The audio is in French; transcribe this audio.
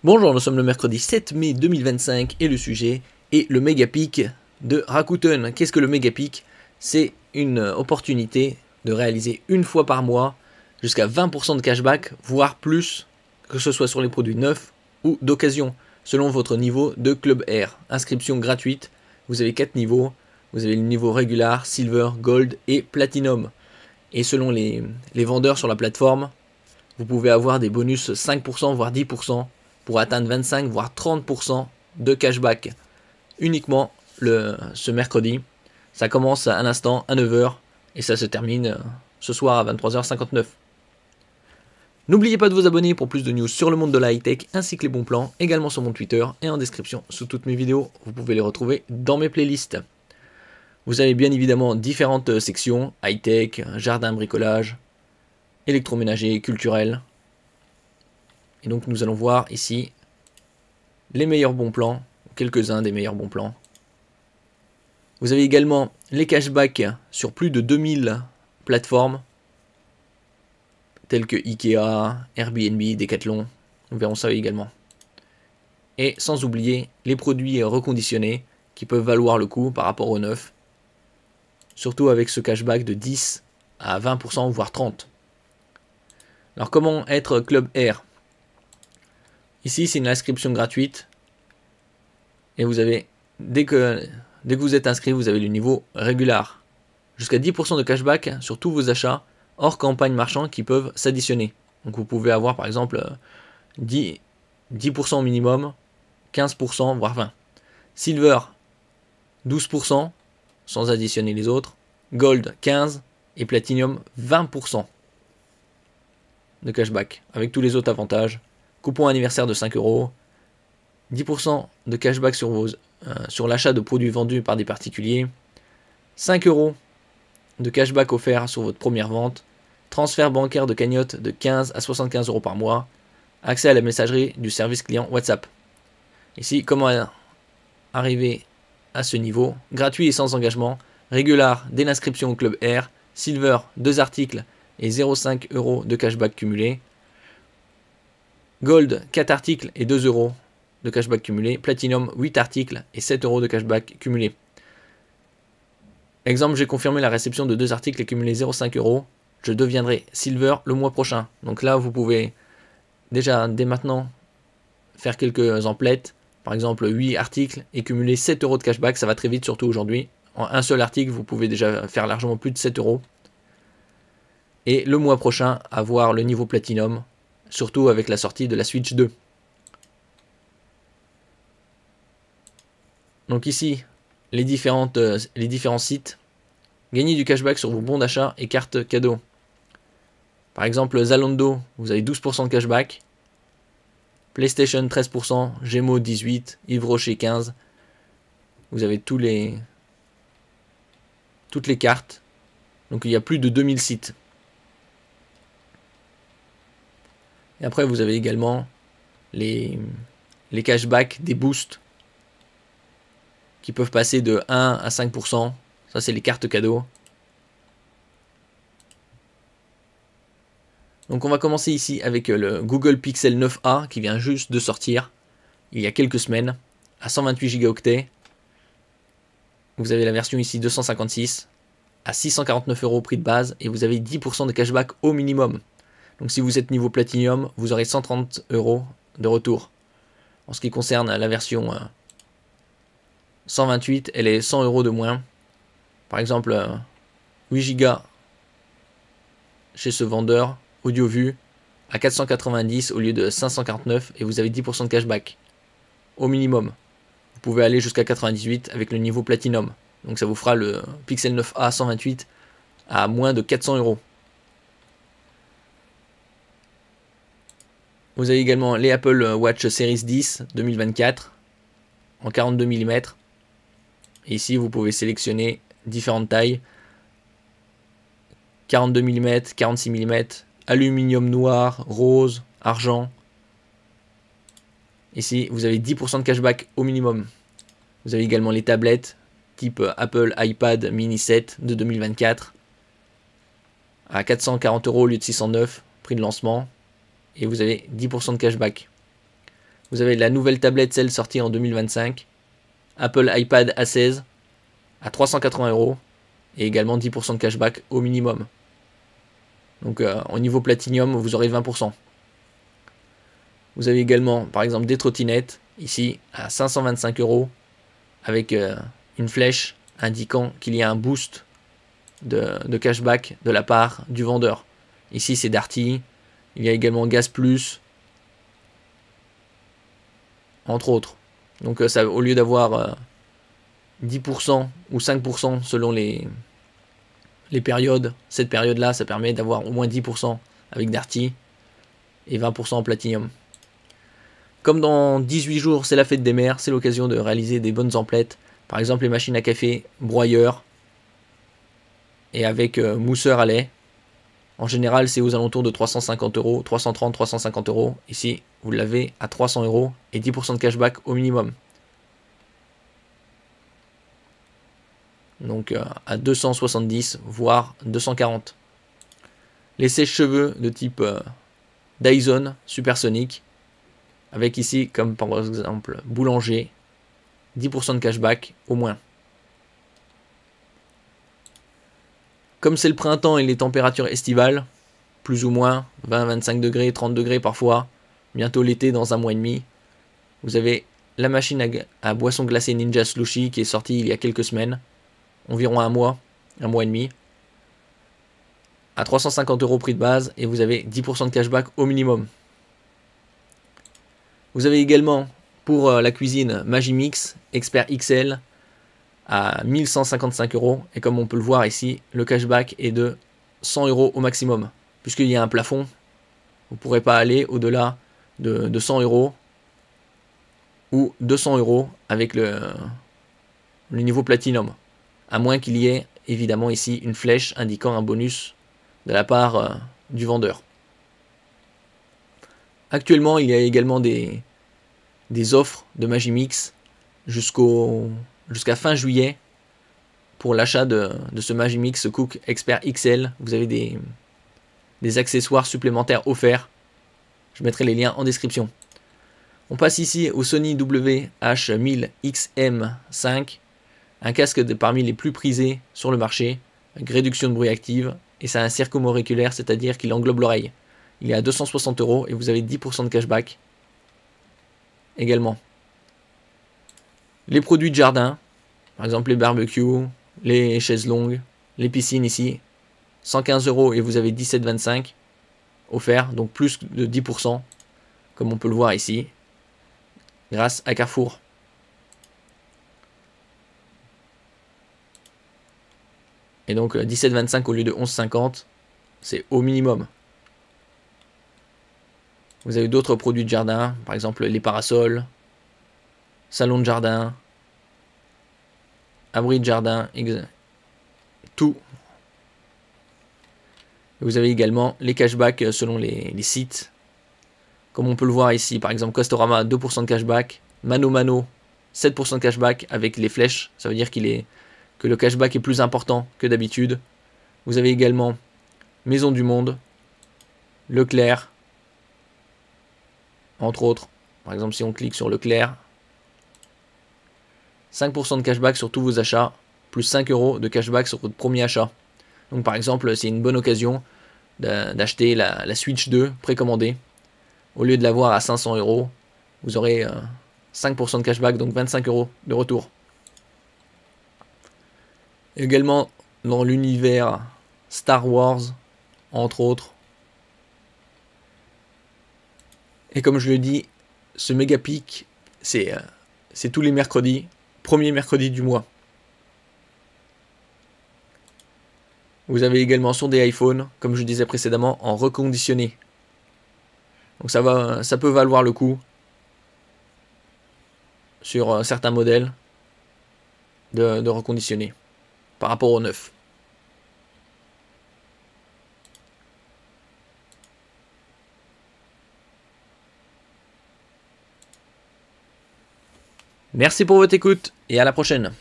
Bonjour, nous sommes le mercredi 7 mai 2025 et le sujet est le méga pic de Rakuten. Qu'est-ce que le méga pic? C'est une opportunité de réaliser une fois par mois jusqu'à 20% de cashback, voire plus, que ce soit sur les produits neufs ou d'occasion, selon votre niveau de Club Air. Inscription gratuite, vous avez 4 niveaux, vous avez le niveau Regular, Silver, Gold et Platinum. Et selon les vendeurs sur la plateforme, vous pouvez avoir des bonus 5% voire 10% pour atteindre 25 voire 30% de cashback uniquement ce mercredi. Ça commence à l'instant à 9 h et ça se termine ce soir à 23h59. N'oubliez pas de vous abonner pour plus de news sur le monde de la high-tech ainsi que les bons plans, également sur mon Twitter et en description sous toutes mes vidéos. Vous pouvez les retrouver dans mes playlists. Vous avez bien évidemment différentes sections, high-tech, jardin, bricolage, électroménager, culturel. Et donc nous allons voir ici les meilleurs bons plans, quelques-uns des meilleurs bons plans. Vous avez également les cashbacks sur plus de 2000 plateformes, telles que Ikea, Airbnb, Decathlon, nous verrons ça également. Et sans oublier les produits reconditionnés qui peuvent valoir le coup par rapport au neuf, surtout avec ce cashback de 10 à 20% voire 30%. Alors comment être Club Air? Ici c'est une inscription gratuite et vous avez, dès que vous êtes inscrit, vous avez le niveau régular. Jusqu'à 10% de cashback sur tous vos achats hors campagne marchand qui peuvent s'additionner. Donc vous pouvez avoir par exemple 10% minimum, 15% voire 20%. Silver 12% sans additionner les autres. Gold 15% et Platinum 20% de cashback avec tous les autres avantages. Coupon anniversaire de 5 €, 10% de cashback sur l'achat de produits vendus par des particuliers, 5 € de cashback offert sur votre première vente, transfert bancaire de cagnotte de 15 à 75 € par mois, accès à la messagerie du service client WhatsApp. Ici, comment arriver à ce niveau? Gratuit et sans engagement, régular dès l'inscription au Club Air, Silver 2 articles et 0,5 € de cashback cumulé, Gold 4 articles et 2 € de cashback cumulé, Platinum 8 articles et 7 € de cashback cumulé. Exemple, j'ai confirmé la réception de 2 articles et cumulé 0,5 €, je deviendrai Silver le mois prochain. Donc là, vous pouvez déjà dès maintenant faire quelques emplettes, par exemple 8 articles et cumuler 7 € de cashback, ça va très vite surtout aujourd'hui. En un seul article, vous pouvez déjà faire largement plus de 7 €. Et le mois prochain, avoir le niveau Platinum, surtout avec la sortie de la Switch 2. Donc ici, les différents sites. Gagnez du cashback sur vos bons d'achat et cartes cadeaux. Par exemple, Zalando, vous avez 12% de cashback. PlayStation 13%, Gémeaux 18%, Yves Rocher 15%. Vous avez toutes les cartes. Donc il y a plus de 2000 sites. Et après, vous avez également les cashbacks des boosts qui peuvent passer de 1 à 5%. Ça, c'est les cartes cadeaux. Donc on va commencer ici avec le Google Pixel 9a qui vient juste de sortir il y a quelques semaines à 128 Go. Vous avez la version ici 256 à 649 € prix de base et vous avez 10% de cashback au minimum. Donc si vous êtes niveau Platinum, vous aurez 130 € de retour. En ce qui concerne la version 128, elle est 100 € de moins. Par exemple, 8 Go chez ce vendeur, audio vue, à 490 au lieu de 549 et vous avez 10% de cashback au minimum. Vous pouvez aller jusqu'à 98 avec le niveau Platinum. Donc ça vous fera le Pixel 9a 128 à moins de 400 €. Vous avez également les Apple Watch Series 10 2024 en 42 mm. Et ici, vous pouvez sélectionner différentes tailles. 42 mm, 46 mm, aluminium noir, rose, argent. Ici, vous avez 10% de cashback au minimum. Vous avez également les tablettes type Apple iPad mini 7 de 2024 à 440 € au lieu de 609, prix de lancement. Et vous avez 10% de cashback. Vous avez la nouvelle tablette, celle sortie en 2025. Apple iPad A16 à 380 €. Et également 10% de cashback au minimum. Donc au niveau Platinum, vous aurez 20%. Vous avez également, par exemple, des trottinettes, ici, à 525 € avec une flèche indiquant qu'il y a un boost de cashback de la part du vendeur. Ici, c'est Darty. Il y a également Gaz Plus, entre autres. Donc, ça, au lieu d'avoir 10% ou 5% selon les périodes, cette période-là, ça permet d'avoir au moins 10% avec Darty et 20% en Platinum. Comme dans 18 jours, c'est la fête des mères, c'est l'occasion de réaliser des bonnes emplettes. Par exemple, les machines à café, broyeur et avec mousseur à lait. En général, c'est aux alentours de 350 €, 330, 350 €. Ici, vous l'avez à 300 € et 10% de cashback au minimum. Donc à 270, voire 240. Les sèche-cheveux de type Dyson supersonique. Avec ici, comme par exemple, boulanger, 10% de cashback au moins. Comme c'est le printemps et les températures estivales, plus ou moins 20, 25 degrés, 30 degrés parfois, bientôt l'été dans un mois et demi, vous avez la machine à boisson glacée Ninja Slushy qui est sortie il y a quelques semaines, environ un mois et demi, à 350 € prix de base et vous avez 10% de cashback au minimum. Vous avez également pour la cuisine Magimix Expert XL à 1155 € et comme on peut le voir ici, le cashback est de 100 € au maximum. Puisqu'il y a un plafond, vous ne pourrez pas aller au-delà de 100 € ou 200 € avec le niveau Platinum. À moins qu'il y ait évidemment ici une flèche indiquant un bonus de la part du vendeur. Actuellement, il y a également des offres de Magimix jusqu'à fin juillet pour l'achat de ce Magimix Cook Expert XL. Vous avez des accessoires supplémentaires offerts. Je mettrai les liens en description. On passe ici au Sony WH-1000XM5, un casque parmi les plus prisés sur le marché, avec réduction de bruit active, et ça a un circumo-auriculaire, c'est-à-dire qu'il englobe l'oreille. Il est à 260 € et vous avez 10% de cashback également. Les produits de jardin, par exemple les barbecues, les chaises longues, les piscines ici, 115 € et vous avez 17,25 offert, donc plus de 10%, comme on peut le voir ici, grâce à Carrefour. Et donc 17,25 au lieu de 11,50, c'est au minimum. Vous avez d'autres produits de jardin, par exemple les parasols, salon de jardin, abri de jardin, tout. Vous avez également les cashbacks selon les sites. Comme on peut le voir ici, par exemple Costorama 2% de cashback, Mano Mano 7% de cashback avec les flèches, ça veut dire que le cashback est plus important que d'habitude. Vous avez également Maison du Monde, Leclerc, entre autres. Par exemple, si on clique sur Leclerc, 5% de cashback sur tous vos achats, plus 5 € de cashback sur votre premier achat. Donc par exemple, c'est une bonne occasion d'acheter la Switch 2 précommandée. Au lieu de l'avoir à 500 €, vous aurez 5% de cashback, donc 25 € de retour. Également dans l'univers Star Wars, entre autres. Et comme je le dis, ce méga pic, c'est tous les mercredis, premier mercredi du mois. Vous avez également sur des iPhones, comme je disais précédemment, en reconditionné. Donc ça peut valoir le coup sur certains modèles de reconditionner par rapport au neuf. Merci pour votre écoute et à la prochaine.